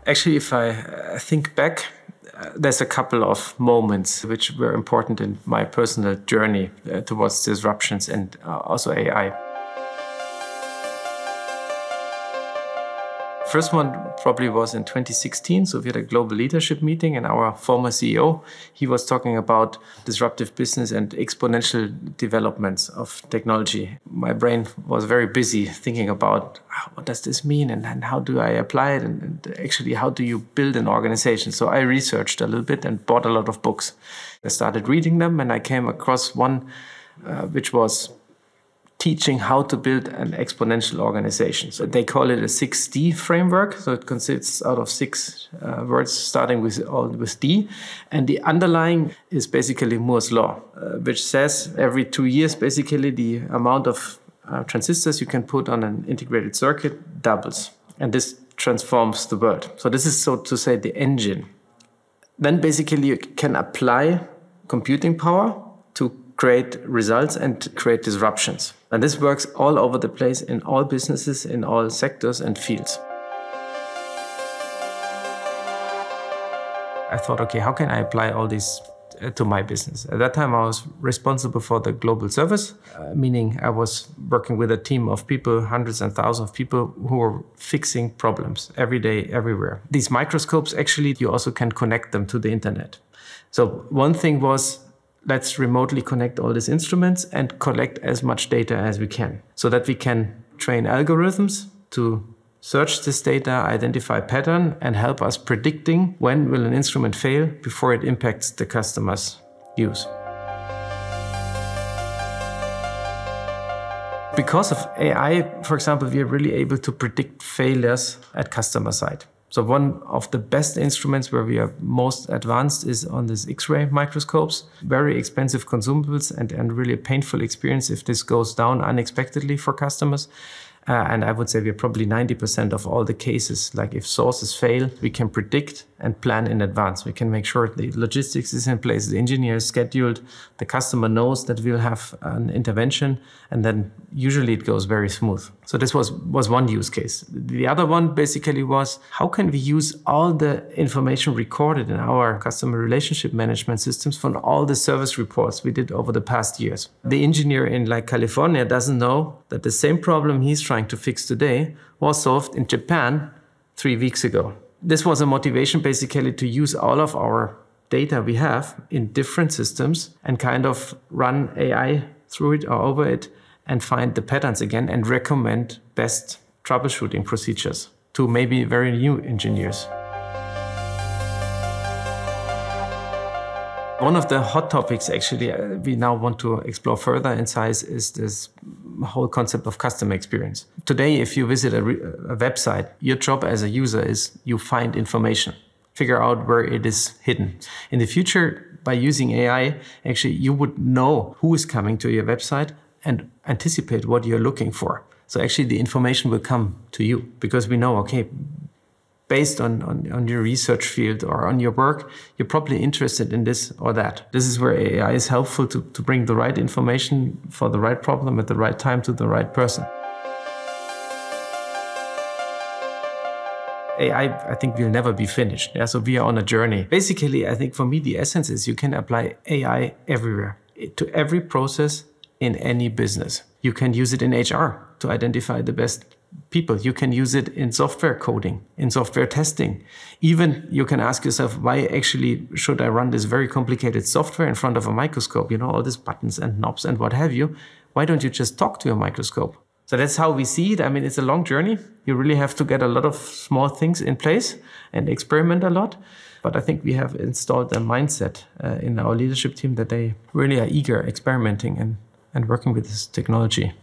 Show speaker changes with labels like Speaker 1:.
Speaker 1: Actually, if I think back, there's a couple of moments which were important in my personal journey towards disruptions and also AI. First one probably was in 2016. So we had a global leadership meeting and our former CEO, he was talking about disruptive business and exponential developments of technology. My brain was very busy thinking about what does this mean and how do I apply it and actually how do you build an organization. So I researched a little bit and bought a lot of books. I started reading them and I came across one which was teaching how to build an exponential organization. So they call it a 6D framework. So it consists out of 6 words starting with D. And the underlying is basically Moore's law, which says every 2 years, basically the amount of transistors you can put on an integrated circuit doubles. And this transforms the world. So this is, so to say, the engine. Then basically you can apply computing power to create results and create disruptions. And this works all over the place in all businesses, in all sectors and fields. I thought, okay, how can I apply all this to my business? At that time, I was responsible for the global service, meaning I was working with a team of people, hundreds and thousands of people who were fixing problems every day, everywhere. These microscopes, actually, you also can connect them to the internet. So one thing was, let's remotely connect all these instruments and collect as much data as we can so that we can train algorithms to search this data, identify pattern, and help us predicting when will an instrument fail before it impacts the customer's use. Because of AI, for example, we are really able to predict failures at customer side. So one of the best instruments where we are most advanced is on these X-ray microscopes. Very expensive consumables and really a painful experience if this goes down unexpectedly for customers. And I would say we're probably 90% of all the cases. Like if sources fail, we can predict and plan in advance. We can make sure the logistics is in place, the engineer is scheduled, the customer knows that we'll have an intervention, and then usually it goes very smooth. So this was one use case. The other one basically was, how can we use all the information recorded in our customer relationship management systems from all the service reports we did over the past years? The engineer in California doesn't know that the same problem he's trying to fix today was solved in Japan 3 weeks ago. This was a motivation basically to use all of our data we have in different systems and kind of run AI through it or over it and find the patterns again and recommend best troubleshooting procedures to maybe very new engineers. One of the hot topics actually we now want to explore further in ZEISS is this whole concept of customer experience. Today, if you visit a website, your job as a user is you find information, figure out where it is hidden. In the future, by using AI, actually you would know who is coming to your website and anticipate what you're looking for. So actually the information will come to you because we know, okay, based on your research field or on your work, you're probably interested in this or that. This is where AI is helpful to bring the right information for the right problem at the right time to the right person. AI, I think, will never be finished. Yeah, so we are on a journey. Basically, I think for me, the essence is you can apply AI everywhere, to every process in any business. You can use it in HR to identify the best people. You can use it in software coding, in software testing. Even you can ask yourself, why actually should I run this very complicated software in front of a microscope? You know, all these buttons and knobs and what have you. Why don't you just talk to your microscope? So that's how we see it. I mean, it's a long journey. You really have to get a lot of small things in place and experiment a lot. But I think we have installed a mindset in our leadership team that they really are eager experimenting and working with this technology.